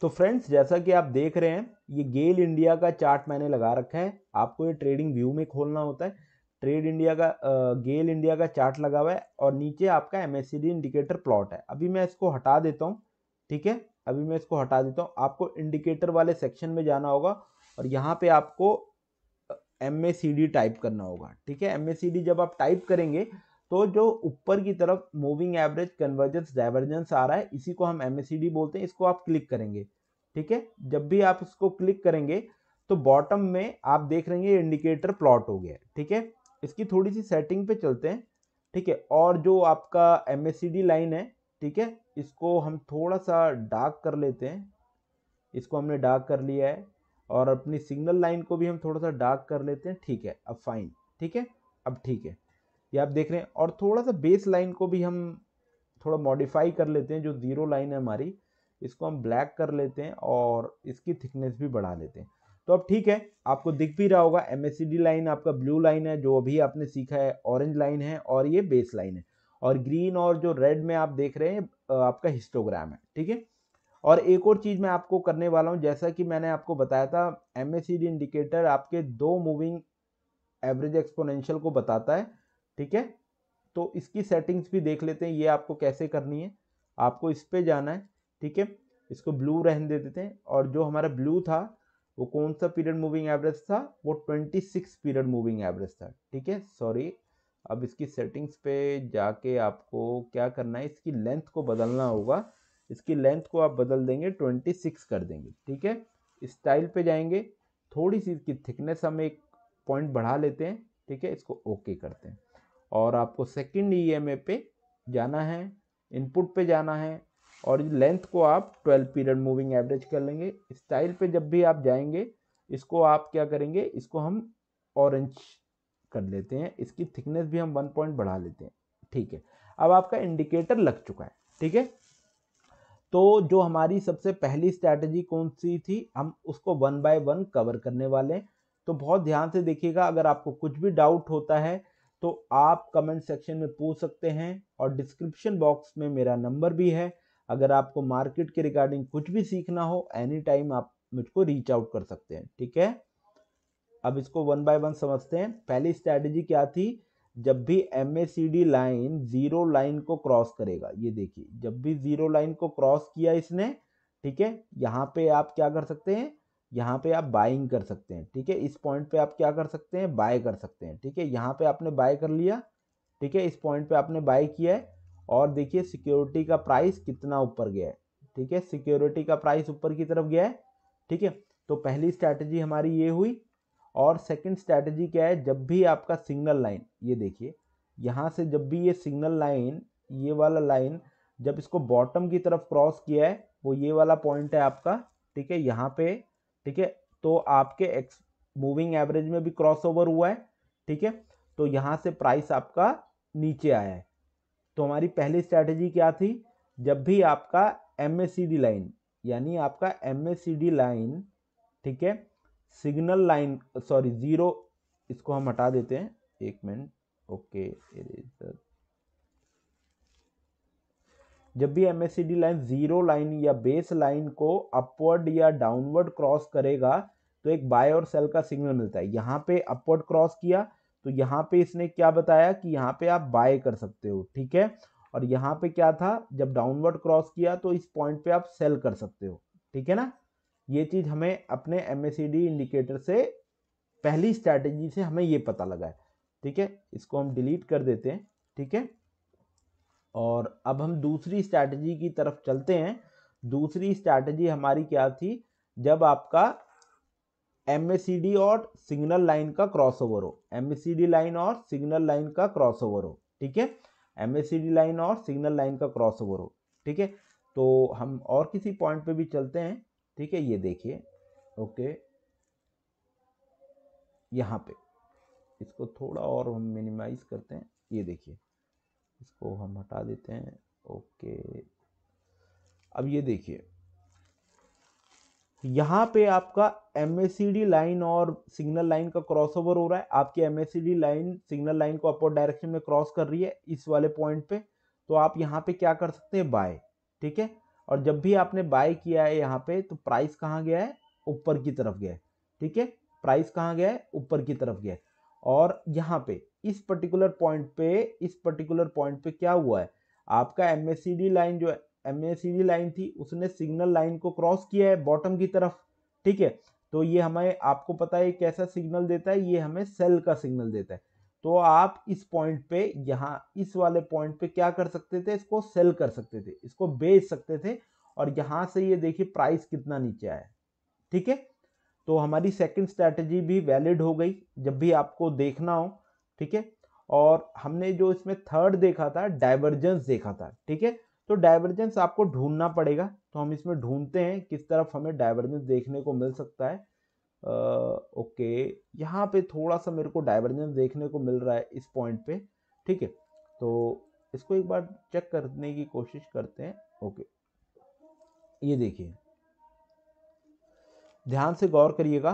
तो फ्रेंड्स, जैसा कि आप देख रहे हैं ये गेल इंडिया का चार्ट मैंने लगा रखा है। आपको ये ट्रेडिंग व्यू में खोलना होता है। ट्रेड इंडिया का गेल इंडिया का चार्ट लगा हुआ है और नीचे आपका MACD इंडिकेटर प्लॉट है। अभी मैं इसको हटा देता हूँ। ठीक है, अभी मैं इसको हटा देता हूँ। आपको इंडिकेटर वाले सेक्शन में जाना होगा और यहाँ पे आपको MACD टाइप करना होगा। ठीक है, MACD जब आप टाइप करेंगे तो जो ऊपर की तरफ मूविंग एवरेज कन्वर्जेंस डाइवर्जेंस आ रहा है इसी को हम MACD बोलते हैं। इसको आप क्लिक करेंगे। ठीक है, जब भी आप इसको क्लिक करेंगे तो बॉटम में आप देख रहे हैं इंडिकेटर प्लॉट हो गया। ठीक है, इसकी थोड़ी सी सेटिंग पे चलते हैं। ठीक है, और जो आपका MACD लाइन है, ठीक है, इसको हम थोड़ा सा डार्क कर लेते हैं। इसको हमने डार्क कर लिया है, और अपनी सिग्नल लाइन को भी हम थोड़ा सा डार्क कर लेते हैं। ठीक है, अब फाइन। ठीक है, अब ठीक है, ये आप देख रहे हैं। और थोड़ा सा बेस लाइन को भी हम थोड़ा मॉडिफाई कर लेते हैं। जो जीरो लाइन है हमारी, इसको हम ब्लैक कर लेते हैं और इसकी थिकनेस भी बढ़ा लेते हैं। तो अब ठीक है, आपको दिख भी रहा होगा MACD लाइन आपका ब्लू लाइन है, जो अभी आपने सीखा है ऑरेंज लाइन है, और ये बेस लाइन है, और ग्रीन और जो रेड में आप देख रहे हैं आपका हिस्टोग्राम है। ठीक है, और एक और चीज़ मैं आपको करने वाला हूँ, जैसा कि मैंने आपको बताया था MACD इंडिकेटर आपके दो मूविंग एवरेज एक्सपोनेंशियल को बताता है। ठीक है, तो इसकी सेटिंग्स भी देख लेते हैं, ये आपको कैसे करनी है। आपको इस पे जाना है। ठीक है, इसको ब्लू रहने दे देते हैं, और जो हमारा ब्लू था वो कौन सा पीरियड मूविंग एवरेज था, वो 26 पीरियड मूविंग एवरेज था। ठीक है, सॉरी, अब इसकी सेटिंग्स पे जाके आपको क्या करना है, इसकी लेंथ को बदलना होगा। इसकी लेंथ को आप बदल देंगे, 26 कर देंगे। ठीक है, स्टाइल पे जाएंगे, थोड़ी सी इसकी थिकनेस हम एक पॉइंट बढ़ा लेते हैं। ठीक है, इसको ओके करते हैं, और आपको सेकंड EMA पे जाना है, इनपुट पे जाना है, और लेंथ को आप 12 पीरियड मूविंग एवरेज कर लेंगे। स्टाइल पे जब भी आप जाएंगे, इसको आप क्या करेंगे, इसको हम ऑरेंज कर लेते हैं, इसकी थिकनेस भी हम 1 पॉइंट बढ़ा लेते हैं। ठीक है, अब आपका इंडिकेटर लग चुका है। ठीक है, तो जो हमारी सबसे पहली स्ट्रैटेजी कौन सी थी, हम उसको वन बाय वन कवर करने वाले हैं। तो बहुत ध्यान से देखिएगा, अगर आपको कुछ भी डाउट होता है तो आप कमेंट सेक्शन में पूछ सकते हैं, और डिस्क्रिप्शन बॉक्स में मेरा नंबर भी है। अगर आपको मार्केट के रिगार्डिंग कुछ भी सीखना हो, एनी टाइम आप मुझको रीच आउट कर सकते हैं। ठीक है, अब इसको वन बाय वन समझते हैं। पहली स्ट्रैटेजी क्या थी, जब भी MACD लाइन जीरो लाइन को क्रॉस करेगा, ये देखिए जब भी जीरो लाइन को क्रॉस किया इसने, ठीक है, यहाँ पे आप क्या कर सकते हैं, यहाँ पे आप बाइंग कर सकते हैं। ठीक है, इस पॉइंट पे आप क्या कर सकते हैं, बाय कर सकते हैं। ठीक है, यहाँ पे आपने बाय कर लिया। ठीक है, इस पॉइंट पे आपने बाय किया है, और देखिए सिक्योरिटी का प्राइस कितना ऊपर गया है। ठीक है, सिक्योरिटी का प्राइस ऊपर की तरफ गया है। ठीक है, तो पहली स्ट्रैटेजी हमारी ये हुई। और सेकंड स्ट्रैटेजी क्या है, जब भी आपका सिग्नल लाइन, ये देखिए यहाँ से जब भी ये सिग्नल लाइन, ये वाला लाइन जब इसको बॉटम की तरफ क्रॉस किया है, वो ये वाला पॉइंट है आपका। ठीक है, यहाँ पे, ठीक है, तो आपके मूविंग एवरेज में भी क्रॉस ओवर हुआ है। ठीक है, तो यहाँ से प्राइस आपका नीचे आया है। तो हमारी पहली स्ट्रैटेजी क्या थी, जब भी आपका MACD लाइन, यानी आपका MACD लाइन, ठीक है, सिग्नल लाइन, सॉरी जीरो, इसको हम हटा देते हैं, एक मिनट, ओके, जब भी MACD लाइन जीरो लाइन या बेस लाइन को अपवर्ड या डाउनवर्ड क्रॉस करेगा तो एक बाय और सेल का सिग्नल मिलता है। यहाँ पे अपवर्ड क्रॉस किया तो यहाँ पे इसने क्या बताया कि यहाँ पे आप बाय कर सकते हो, ठीक है, और यहाँ पे क्या था, जब डाउनवर्ड क्रॉस किया तो इस पॉइंट पे आप सेल कर सकते हो, ठीक है ना। ये चीज हमें अपने MACD इंडिकेटर से, पहली स्ट्रैटेजी से हमें ये पता लगा है, ठीक है। इसको हम डिलीट कर देते हैं, ठीक है। और अब हम दूसरी स्ट्रैटेजी की तरफ चलते हैं। दूसरी स्ट्रैटेजी हमारी क्या थी, जब आपका MACD और सिग्नल लाइन का क्रॉसओवर हो, MACD लाइन और सिग्नल लाइन का क्रॉसओवर हो, ठीक है, MACD लाइन और सिग्नल लाइन का क्रॉसओवर हो, ठीक है। तो हम और किसी पॉइंट पे भी चलते हैं, ठीक है, ये देखिए, ओके, यहाँ पे इसको थोड़ा और हम मिनिमाइज करते हैं, ये देखिए, इसको हम हटा देते हैं, ओके। अब ये देखिए, यहाँ पे आपका MACD लाइन और सिग्नल लाइन का क्रॉसओवर हो रहा है। आपकी MACD लाइन सिग्नल लाइन को अपवर्ड डायरेक्शन में क्रॉस कर रही है इस वाले पॉइंट पे, तो आप यहाँ पे क्या कर सकते हैं, बाय, ठीक है। और जब भी आपने बाय किया है यहाँ पे, तो प्राइस कहाँ गया है, ऊपर की तरफ गया है, ठीक है, प्राइस कहाँ गया है, ऊपर की तरफ गया है। और यहाँ पे इस पर्टिकुलर पॉइंट पे क्या हुआ है, आपका MACD लाइन जो है, MACD लाइन थी, उसने सिग्नल लाइन को क्रॉस किया है बॉटम की तरफ, ठीक है। तो ये हमें, आपको पता है कैसा सिग्नल देता है, ये हमें सेल का सिग्नल देता है। तो आप इस पॉइंट पे, यहाँ इस वाले पॉइंट पे क्या कर सकते थे, इसको सेल कर सकते थे, इसको बेच सकते थे, और यहाँ से ये देखिए प्राइस कितना नीचे आया, ठीक है। तो हमारी सेकंड स्ट्रैटेजी भी वैलिड हो गई, जब भी आपको देखना हो, ठीक है। और हमने जो इसमें थर्ड देखा था, डाइवर्जेंस देखा था, ठीक है। तो डाइवर्जेंस आपको ढूंढना पड़ेगा, तो हम इसमें ढूंढते हैं किस तरफ हमें डाइवर्जेंस देखने को मिल सकता है। ओके, यहाँ पे थोड़ा सा मेरे को डाइवर्जेंस देखने को मिल रहा है इस पॉइंट पे, ठीक है। तो इसको एक बार चेक करने की कोशिश करते हैं, ओके। ये देखिए, ध्यान से गौर करिएगा,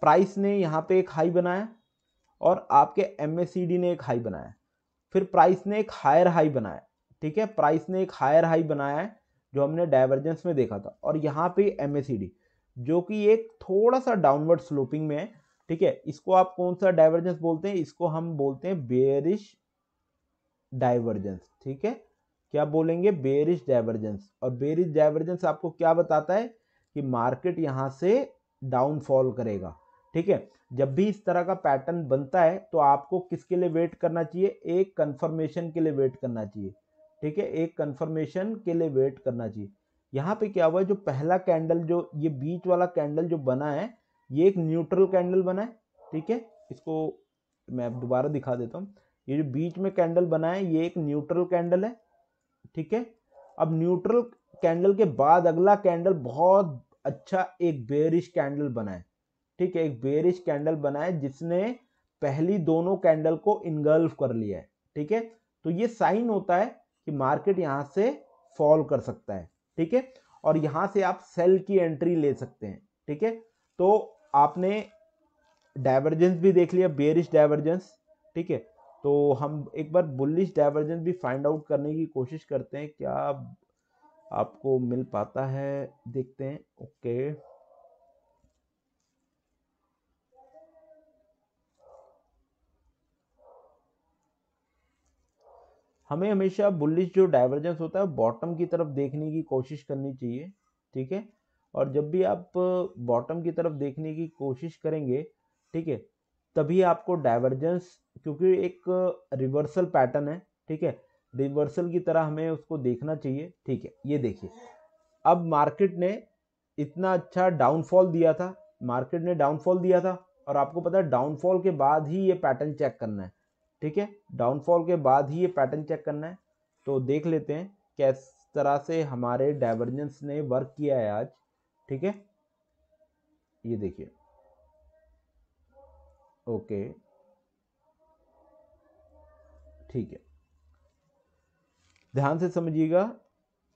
प्राइस ने यहाँ पे एक हाई बनाया और आपके MACD ने एक हाई बनाया, फिर प्राइस ने एक हायर हाई बनाया, ठीक है, प्राइस ने एक हायर हाई बनाया है जो हमने डाइवर्जेंस में देखा था, और यहाँ पे MACD जो कि एक थोड़ा सा डाउनवर्ड स्लोपिंग में है, ठीक है। इसको आप कौन सा डाइवर्जेंस बोलते हैं, इसको हम बोलते हैं बेयरिश डाइवर्जेंस, ठीक है। क्या बोलेंगे, बेयरिश डाइवर्जेंस। और बेयरिश डाइवर्जेंस आपको क्या बताता है कि मार्केट यहाँ से डाउनफॉल करेगा, ठीक है। जब भी इस तरह का पैटर्न बनता है तो आपको किसके लिए वेट करना चाहिए, एक कंफर्मेशन के लिए वेट करना चाहिए, ठीक है, एक कंफर्मेशन के लिए वेट करना चाहिए। यहाँ पे क्या हुआ है, जो पहला कैंडल, जो ये बीच वाला कैंडल जो बना है, ये एक न्यूट्रल कैंडल बना है, ठीक है। इसको मैं अब दोबारा दिखा देता हूँ, ये जो बीच में कैंडल बना है ये एक न्यूट्रल कैंडल है, ठीक है। अब न्यूट्रल कैंडल के बाद अगला कैंडल बहुत अच्छा एक बेयरिश कैंडल बना है, ठीक है, एक बेयरिश कैंडल बना है जिसने पहली दोनों कैंडल को इनगल्फ कर लिया है, ठीक है। तो ये साइन होता है कि मार्केट यहां से फॉल कर सकता है, ठीक है, और यहां से आप सेल की एंट्री ले सकते हैं, ठीक है। तो आपने डाइवर्जेंस भी देख लिया, बेयरिश डाइवर्जेंस, ठीक है। तो हम एक बार बुलिश डाइवर्जेंस भी फाइंड आउट करने की कोशिश करते हैं, क्या आपको मिल पाता है, देखते हैं, ओके। हमें हमेशा बुलिश जो डाइवर्जेंस होता है बॉटम की तरफ देखने की कोशिश करनी चाहिए, ठीक है। और जब भी आप बॉटम की तरफ देखने की कोशिश करेंगे, ठीक है, तभी आपको डाइवर्जेंस, क्योंकि एक रिवर्सल पैटर्न है, ठीक है, रिवर्सल की तरह हमें उसको देखना चाहिए, ठीक है। ये देखिए, अब मार्केट ने इतना अच्छा डाउनफॉल दिया था, मार्केट ने डाउनफॉल दिया था, और आपको पता है डाउनफॉल के बाद ही ये पैटर्न चेक करना है, ठीक है, डाउनफॉल के बाद ही ये पैटर्न चेक करना है। तो देख लेते हैं किस तरह से हमारे डाइवर्जेंस ने वर्क किया है आज, ठीक है। ये देखिए, ओके, ठीक है, ध्यान से समझिएगा।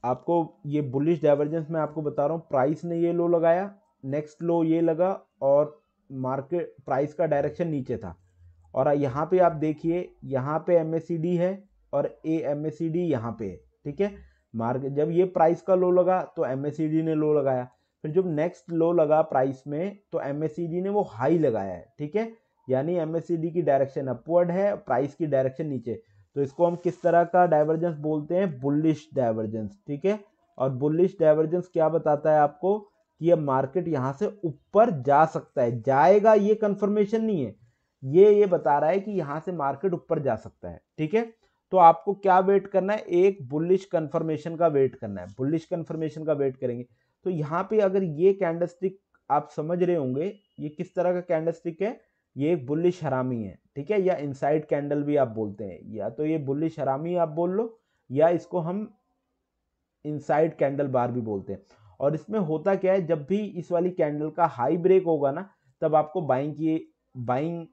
आपको ये बुलिश डाइवर्जेंस मैं आपको बता रहा हूँ, प्राइस ने ये लो लगाया, नेक्स्ट लो ये लगा और मार्केट प्राइस का डायरेक्शन नीचे था। और यहाँ पे आप देखिए, यहाँ पे MACD है और MACD यहाँ पे है, ठीक है। मार्केट जब ये प्राइस का लो लगा तो MACD ने लो लगाया, फिर जब नेक्स्ट लो लगा प्राइस में तो MACD ने वो हाई लगाया है, ठीक है। यानी MACD की डायरेक्शन अपवर्ड है, प्राइस की डायरेक्शन नीचे। तो इसको हम किस तरह का डाइवर्जेंस बोलते हैं? बुलिश डाइवर्जेंस, ठीक है। और बुलिश डाइवर्जेंस क्या बताता है आपको कि अब मार्केट यहां से ऊपर जा सकता है, जाएगा ये कंफर्मेशन नहीं है, ये बता रहा है कि यहां से मार्केट ऊपर जा सकता है, ठीक है। तो आपको क्या वेट करना है? एक बुलिश कंफर्मेशन का वेट करना है, बुलिश कंफर्मेशन का वेट करेंगे। तो यहाँ पे अगर ये कैंडलस्टिक आप समझ रहे होंगे, ये किस तरह का कैंडलस्टिक है? ये एक बुलिश हरामी है, ठीक है, या इनसाइड कैंडल भी आप बोलते हैं, या तो ये बुलिश हरामी आप बोल लो, या इसको हम इनसाइड कैंडल बार भी बोलते हैं। और इसमें होता क्या है, जब भी इस वाली कैंडल का हाई ब्रेक होगा ना, तब आपको बाइंग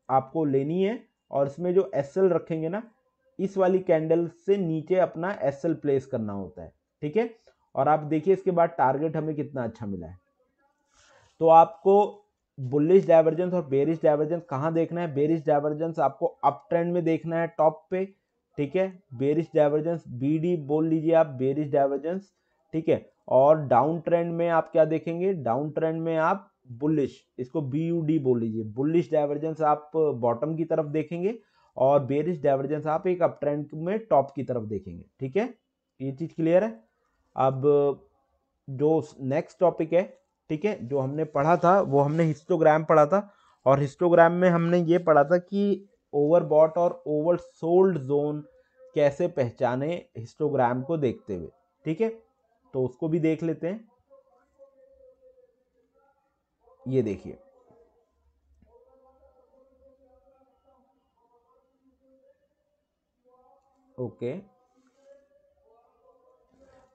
आपको लेनी है। और इसमें जो SL रखेंगे ना, इस वाली कैंडल से नीचे अपना SL प्लेस करना होता है, ठीक है। और आप देखिए इसके बाद टारगेट हमें कितना अच्छा मिला है। तो आपको बुलिश डाइवर्जेंस और बेरिश डाइवर्जेंस कहाँ देखना है? बेरिश डाइवर्जेंस आपको अप ट्रेंड में देखना है, टॉप पे, ठीक है। बेरिश डाइवर्जेंस BD बोल लीजिए आप, बेरिश डाइवर्जेंस, ठीक है। और डाउन ट्रेंड में आप क्या देखेंगे? डाउन ट्रेंड में आप बुलिश, इसको BUD बोल लीजिए। बुलिश डाइवर्जेंस आप बॉटम की तरफ देखेंगे और बेरिश डाइवर्जेंस आप एक अप ट्रेंड में टॉप की तरफ देखेंगे, ठीक है। ये चीज क्लियर है? अब जो नेक्स्ट टॉपिक है, ठीक है, जो हमने पढ़ा था वो हमने हिस्टोग्राम पढ़ा था। और हिस्टोग्राम में हमने ये पढ़ा था कि ओवरबॉट और ओवरसोल्ड जोन कैसे पहचाने हिस्टोग्राम को देखते हुए, ठीक है। तो उसको भी देख लेते हैं। ये देखिए, ओके,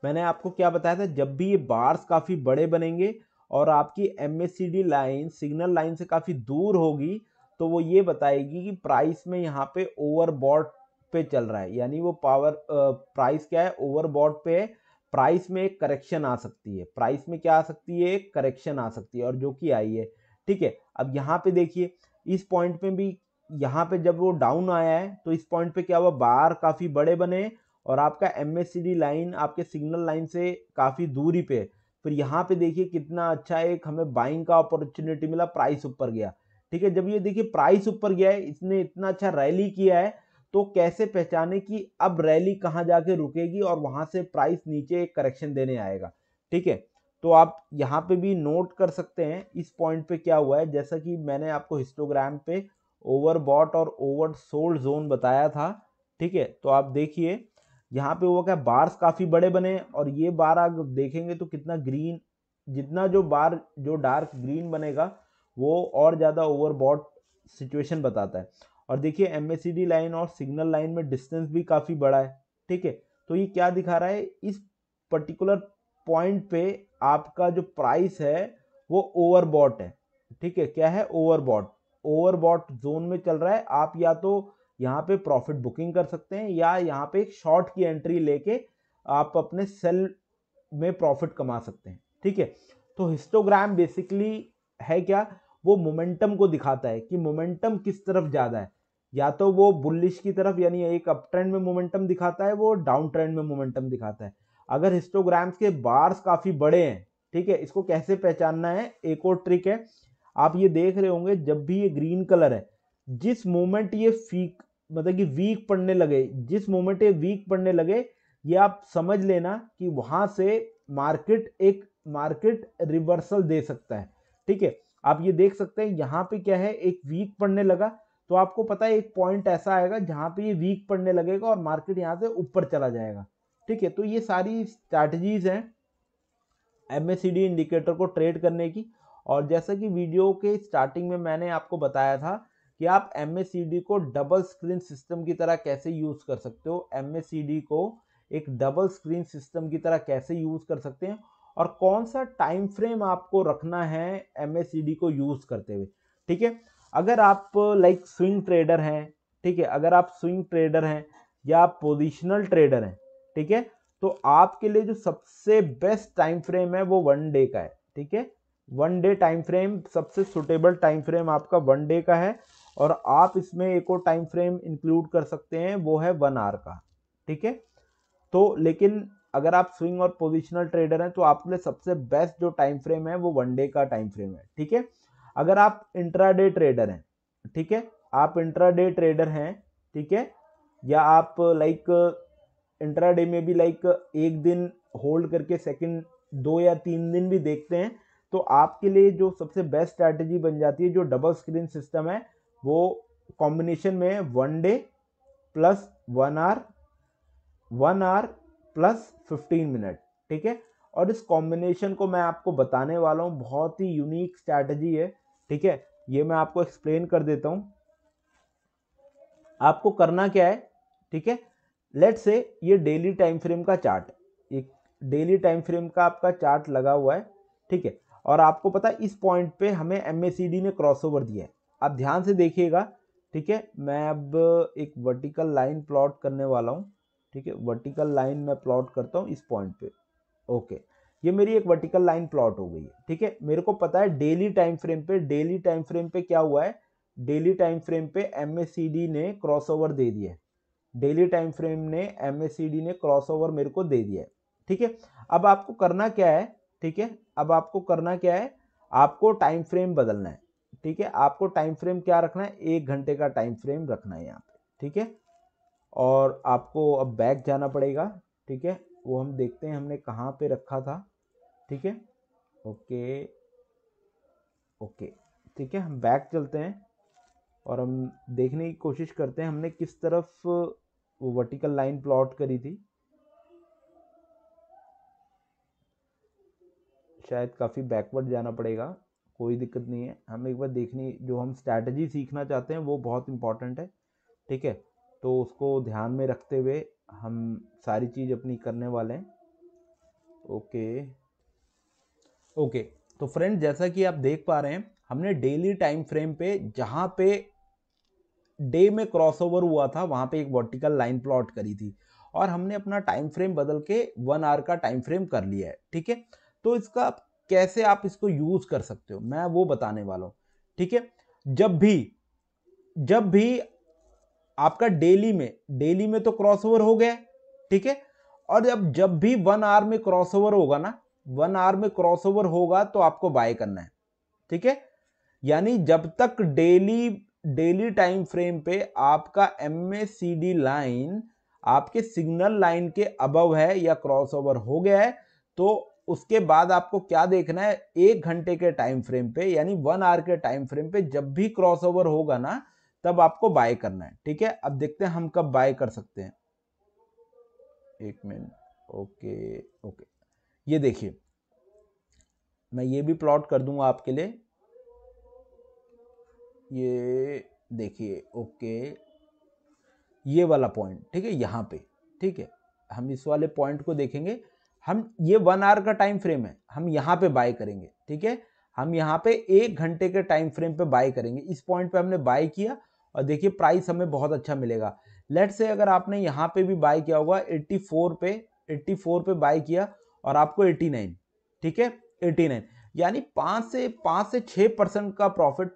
मैंने आपको क्या बताया था, जब भी ये बार्स काफी बड़े बनेंगे और आपकी MACD लाइन सिग्नल लाइन से काफी दूर होगी, तो वो ये बताएगी कि प्राइस में यहाँ पे ओवरबॉट पे चल रहा है, यानी वो प्राइस क्या है? ओवरबॉट पे है। प्राइस में एक करेक्शन आ सकती है, प्राइस में क्या आ सकती है? एक करेक्शन आ सकती है, और जो कि आई है, ठीक है। अब यहाँ पे देखिए, इस पॉइंट पे भी, यहाँ पे जब वो डाउन आया है तो इस पॉइंट पे क्या हुआ? बार काफी बड़े बने और आपका MACD लाइन आपके सिग्नल लाइन से काफी दूरी पे। फिर यहाँ पे देखिए कितना अच्छा एक हमें बाइंग का अपॉर्चुनिटी मिला, प्राइस ऊपर गया, ठीक है। जब ये देखिए प्राइस ऊपर गया है, इसने इतना अच्छा रैली किया है, तो कैसे पहचाने कि अब रैली कहाँ जाके रुकेगी और वहां से प्राइस नीचे एक करेक्शन देने आएगा, ठीक है। तो आप यहाँ पे भी नोट कर सकते हैं इस पॉइंट पे क्या हुआ है, जैसा कि मैंने आपको हिस्टोग्राम पे ओवरबॉट और ओवरसोल्ड जोन बताया था, ठीक है। तो आप देखिए यहाँ पे वो क्या, बार्स काफी बड़े बने, और ये बार आप देखेंगे तो कितना ग्रीन, जितना जो बार जो डार्क ग्रीन बनेगा वो और ज्यादा ओवरबॉट सिचुएशन बताता है। और देखिए MACD लाइन और सिग्नल लाइन में डिस्टेंस भी काफी बड़ा है, ठीक है। तो ये क्या दिखा रहा है? इस पर्टिकुलर पॉइंट पे आपका जो प्राइस है वो ओवरबॉट है, ठीक है। क्या है? ओवरबॉट, ओवरबॉट जोन में चल रहा है। आप या तो यहाँ पे प्रॉफिट बुकिंग कर सकते हैं, या यहाँ पे एक शॉर्ट की एंट्री लेके आप अपने सेल में प्रॉफिट कमा सकते हैं, ठीक है। तो हिस्टोग्राम बेसिकली है क्या? वो मोमेंटम को दिखाता है कि मोमेंटम किस तरफ ज्यादा है, या तो वो बुलिश की तरफ, यानी एक अप ट्रेंड में मोमेंटम दिखाता है, वो डाउन ट्रेंड में मोमेंटम दिखाता है। अगर हिस्टोग्राम्स के बार्स काफी बड़े हैं, ठीक है, इसको कैसे पहचानना है? एक और ट्रिक है, आप ये देख रहे होंगे जब भी ये ग्रीन कलर है, जिस मोमेंट ये फीक मतलब कि वीक पड़ने लगे, जिस मोमेंट ये वीक पड़ने लगे, ये आप समझ लेना कि वहां से मार्केट रिवर्सल दे सकता है, ठीक है। आप ये देख सकते हैं यहाँ पे क्या है, एक वीक पड़ने लगा, तो आपको पता है एक पॉइंट ऐसा आएगा जहां पे ये वीक पड़ने लगेगा और मार्केट यहाँ से ऊपर चला जाएगा, ठीक है। तो ये सारी स्ट्रैटेजीज हैं MACD इंडिकेटर को ट्रेड करने की। और जैसा कि वीडियो के स्टार्टिंग में मैंने आपको बताया था कि आप MACD को डबल स्क्रीन सिस्टम की तरह कैसे यूज कर सकते हो, MACD को एक डबल स्क्रीन सिस्टम की तरह कैसे यूज कर सकते हैं, और कौन सा टाइम फ्रेम आपको रखना है MACD को यूज करते हुए, ठीक है। अगर आप लाइक स्विंग ट्रेडर हैं, ठीक है। अगर आप स्विंग ट्रेडर हैं या आप पोजिशनल ट्रेडर हैं, ठीक है, तो आपके लिए जो सबसे बेस्ट टाइम फ्रेम है वो 1 डे का है, ठीक है। 1 डे टाइम फ्रेम सबसे सुटेबल टाइम फ्रेम आपका 1 डे का है, और आप इसमें एक और टाइम फ्रेम इंक्लूड कर सकते हैं, वो है 1 आवर का, ठीक है। तो लेकिन अगर आप स्विंग और पोजिशनल ट्रेडर हैं तो आपके लिए सबसे बेस्ट जो टाइम फ्रेम है वो 1 डे का टाइम फ्रेम है, ठीक है। अगर आप इंट्राडे ट्रेडर हैं, ठीक है, आप इंट्राडे ट्रेडर हैं, ठीक है, या आप लाइक इंट्राडे में भी लाइक एक दिन होल्ड करके सेकंड 2 या 3 दिन भी देखते हैं, तो आपके लिए जो सबसे बेस्ट स्ट्रैटेजी बन जाती है, जो डबल स्क्रीन सिस्टम है, वो कॉम्बिनेशन में 1 day plus 1 hour, 1 hour plus 15 minute, ठीक है। और इस कॉम्बिनेशन को मैं आपको बताने वाला हूं, बहुत ही यूनिक स्ट्रैटेजी है, ठीक है। ये मैं आपको एक्सप्लेन कर देता हूं। आपको करना क्या है, ठीक है, लेट्स से ये डेली टाइम फ्रेम का चार्ट, एक डेली टाइम फ्रेम का आपका चार्ट लगा हुआ है, ठीक है, और आपको पता है इस पॉइंट पे हमें MACD ने क्रॉसओवर दिया है। आप ध्यान से देखिएगा, ठीक है। मैं अब एक वर्टिकल लाइन प्लॉट करने वाला हूं, ठीक है। वर्टिकल लाइन मैं प्लॉट करता हूं इस पॉइंट पे, ओके। ये मेरी एक वर्टिकल लाइन प्लॉट हो गई है, ठीक है। मेरे को पता है डेली टाइम फ्रेम पे क्या हुआ है, डेली टाइम फ्रेम पे MACD ने क्रॉसओवर दे दिया है, डेली टाइम फ्रेम ने MACD ने क्रॉसओवर मेरे को दे दिया है, ठीक है। अब आपको करना क्या है, ठीक है, अब आपको करना क्या है, आपको टाइम फ्रेम बदलना है, ठीक है। आपको टाइम फ्रेम क्या रखना है, 1 घंटे का टाइम फ्रेम रखना है यहाँ पे, ठीक है। और आपको अब बैक जाना पड़ेगा, ठीक है, वो हम देखते हैं हमने कहाँ पे रखा था, ठीक है, ओके ओके, ठीक है। हम बैक चलते हैं और हम देखने की कोशिश करते हैं हमने किस तरफ वो वर्टिकल लाइन प्लॉट करी थी। शायद काफ़ी बैकवर्ड जाना पड़ेगा, कोई दिक्कत नहीं है। हम एक बार देखनी, जो हम स्ट्रैटेजी सीखना चाहते हैं वो बहुत इंपॉर्टेंट है, ठीक है, तो उसको ध्यान में रखते हुए हम सारी चीज़ अपनी करने वाले हैं, ओके ओके। तो फ्रेंड, जैसा कि आप देख पा रहे हैं, हमने डेली टाइम फ्रेम पे जहाँ पे डे में क्रॉसओवर हुआ था वहां पे एक वर्टिकल लाइन प्लॉट करी थी, और हमने अपना टाइम फ्रेम बदल के 1 आवर का टाइम फ्रेम कर लिया है, ठीक है। तो इसका कैसे आप इसको यूज कर सकते हो मैं वो बताने वाला हूं, ठीक है। जब भी आपका डेली में तो क्रॉसओवर हो गया, ठीक है, और जब भी 1 आवर में क्रॉसओवर होगा ना, 1 आवर में क्रॉसओवर होगा तो आपको बाय करना है, ठीक है। यानी जब तक डेली टाइम फ्रेम पे आपका MACD लाइन आपके सिग्नल लाइन के अबव है या क्रॉसओवर हो गया है, तो उसके बाद आपको क्या देखना है, 1 घंटे के टाइम फ्रेम पे यानी 1 आवर के टाइम फ्रेम पे जब भी क्रॉसओवर होगा ना, तब आपको बाय करना है, ठीक है। अब देखते हैं हम कब बाय कर सकते हैं, 1 मिनट, ओके ओके। ये देखिए, मैं ये भी प्लॉट कर दूंगा आपके लिए, ये देखिए, ओके, ये वाला पॉइंट, ठीक है, यहाँ पे, ठीक है। हम इस वाले पॉइंट को देखेंगे, हम ये 1 आवर का टाइम फ्रेम है, हम यहाँ पे बाय करेंगे, ठीक है। हम यहाँ पे 1 घंटे के टाइम फ्रेम पे बाय करेंगे। इस पॉइंट पे हमने बाय किया और देखिए प्राइस हमें बहुत अच्छा मिलेगा। लेट से अगर आपने यहाँ पे भी बाय किया होगा 84 पे बाय किया और आपको 89, ठीक है, 89, यानी 5 से 6% का प्रॉफिट,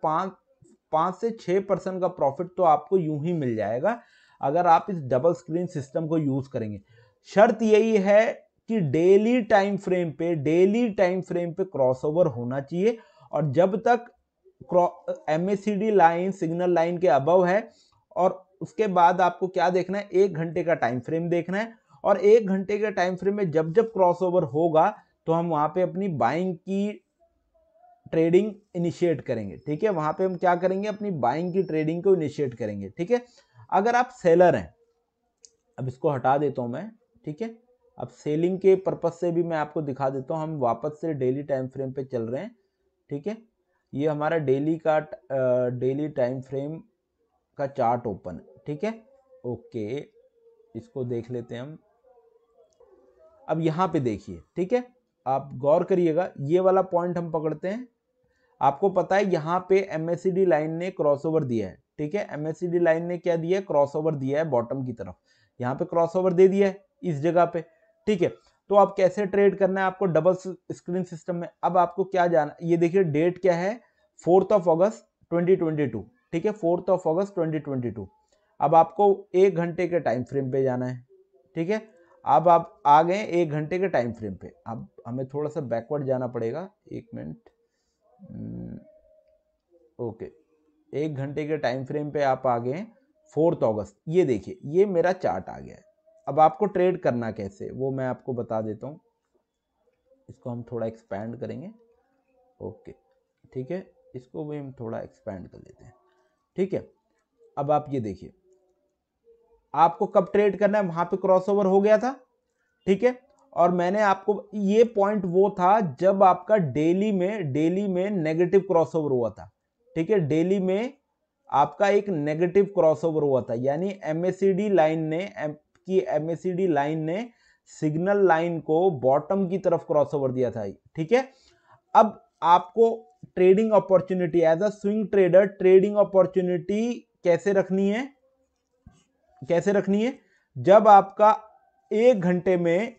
5 से 6% का प्रॉफिट तो आपको यूं ही मिल जाएगा अगर आप इस डबल स्क्रीन सिस्टम को यूज करेंगे। शर्त यही है कि डेली टाइम फ्रेम पे क्रॉसओवर होना चाहिए, और जब तक MACD लाइन सिग्नल लाइन के अबव है, और उसके बाद आपको क्या देखना है, 1 घंटे का टाइम फ्रेम देखना है, और 1 घंटे के टाइम फ्रेम में जब जब क्रॉसओवर होगा तो हम वहां पे अपनी बाइंग की ट्रेडिंग इनिशिएट करेंगे, ठीक है। वहां पे हम क्या करेंगे, अपनी बाइंग की ट्रेडिंग को इनिशिएट करेंगे, ठीक है। अगर आप सेलर हैं, अब इसको हटा देता हूं मैं, ठीक है। अब सेलिंग के पर्पज से भी मैं आपको दिखा देता हूं, हम वापस से डेली टाइम फ्रेम पे चल रहे हैं, ठीक है। ये हमारा डेली टाइम फ्रेम का चार्ट ओपन है, ठीक है, ओके। इसको देख लेते हैं हम। अब यहां पे देखिए, ठीक है, आप गौर करिएगा, ये वाला पॉइंट हम पकड़ते हैं। आपको पता है यहां पे MACD लाइन ने क्रॉसओवर दिया है, ठीक है, MACD लाइन ने क्या दिया है, क्रॉसओवर दिया है बॉटम की तरफ, यहाँ पे क्रॉसओवर दे दिया है इस जगह पे, ठीक है। तो अब कैसे ट्रेड करना है आपको डबल स्क्रीन सिस्टम में, अब आपको क्या जाना, ये देखिए डेट क्या है 4 अगस्त 2022, ठीक है, 4 अगस्त 2022। अब आपको 1 घंटे के टाइम फ्रेम पे जाना है, ठीक है। अब आप आ गए 1 घंटे के टाइम फ्रेम पे, अब हमें थोड़ा सा बैकवर्ड जाना पड़ेगा, 1 मिनट, ओके। 1 घंटे के टाइम फ्रेम पे आप आ गए 4 अगस्त, ये देखिए ये मेरा चार्ट आ गया है। अब आपको ट्रेड करना कैसे वो मैं आपको बता देता हूँ, इसको हम थोड़ा एक्सपैंड करेंगे, ओके, ठीक है, इसको भी हम थोड़ा एक्सपैंड कर लेते हैं, ठीक है। अब आप ये देखिए आपको कब ट्रेड करना है, वहां पे क्रॉसओवर हो गया था, ठीक है, और मैंने आपको ये पॉइंट वो था जब आपका डेली में नेगेटिव क्रॉसओवर हुआ था, ठीक है, डेली में आपका एक नेगेटिव क्रॉसओवर हुआ था, यानी MACD लाइन ने सिग्नल लाइन को बॉटम की तरफ क्रॉसओवर दिया था, ठीक है। अब आपको trading opportunity as a swing trader, trading opportunity कैसे रखनी है, जब आपका 1 घंटे में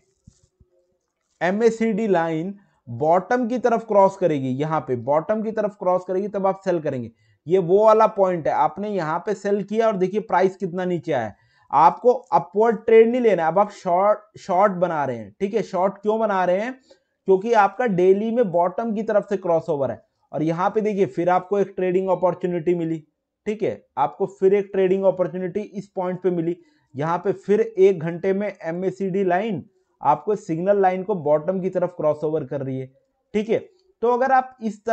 MACD लाइन बॉटम की तरफ क्रॉस करेगी, यहां पे बॉटम की तरफ क्रॉस करेगी तब आप सेल करेंगे। ये वो वाला पॉइंट है, आपने यहां पे सेल किया और देखिए प्राइस कितना नीचे आया। आपको अपवर्ड ट्रेड नहीं लेना, अब आप शॉर्ट बना रहे हैं, ठीक है। शॉर्ट क्यों बना रहे हैं, क्योंकि आपका डेली में बॉटम की तरफ से क्रॉसओवर है, और यहां पे देखिए फिर आपको एक ट्रेडिंग अपॉर्चुनिटी मिली, ठीक है, आपको फिर एक ट्रेडिंग अपॉर्चुनिटी इस पॉइंट पे मिली, यहां पे फिर 1 घंटे में MACD लाइन आपको सिग्नल लाइन को बॉटम की तरफ क्रॉसओवर कर रही है, ठीक है। तो अगर आप इस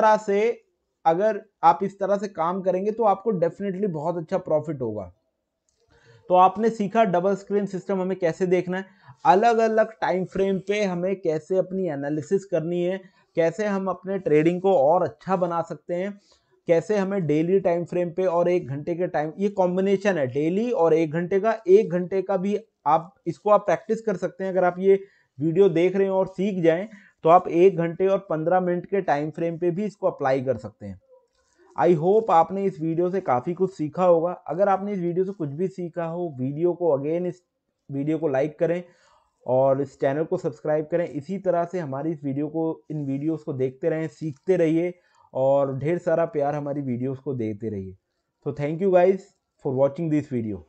तरह से काम करेंगे तो आपको डेफिनेटली बहुत अच्छा प्रॉफिट होगा। तो आपने सीखा डबल स्क्रीन सिस्टम हमें कैसे देखना है, अलग अलग टाइम फ्रेम पे हमें कैसे अपनी एनालिसिस करनी है, कैसे हम अपने ट्रेडिंग को और अच्छा बना सकते हैं, कैसे हमें डेली टाइम फ्रेम पे और 1 घंटे के टाइम, ये कॉम्बिनेशन है डेली और 1 घंटे का, 1 घंटे का भी आप प्रैक्टिस कर सकते हैं। अगर आप ये वीडियो देख रहे हो और सीख जाएं तो आप 1 घंटे और 15 मिनट के टाइम फ्रेम पे भी इसको अप्लाई कर सकते हैं। आई होप आपने इस वीडियो से काफ़ी कुछ सीखा होगा। अगर आपने इस वीडियो से कुछ भी सीखा हो, इस वीडियो को लाइक करें और इस चैनल को सब्सक्राइब करें। इसी तरह से हमारी इन वीडियोस को देखते रहें, सीखते रहिए और ढेर सारा प्यार हमारी वीडियोस को देते रहिए। तो thank you guys for watching this video.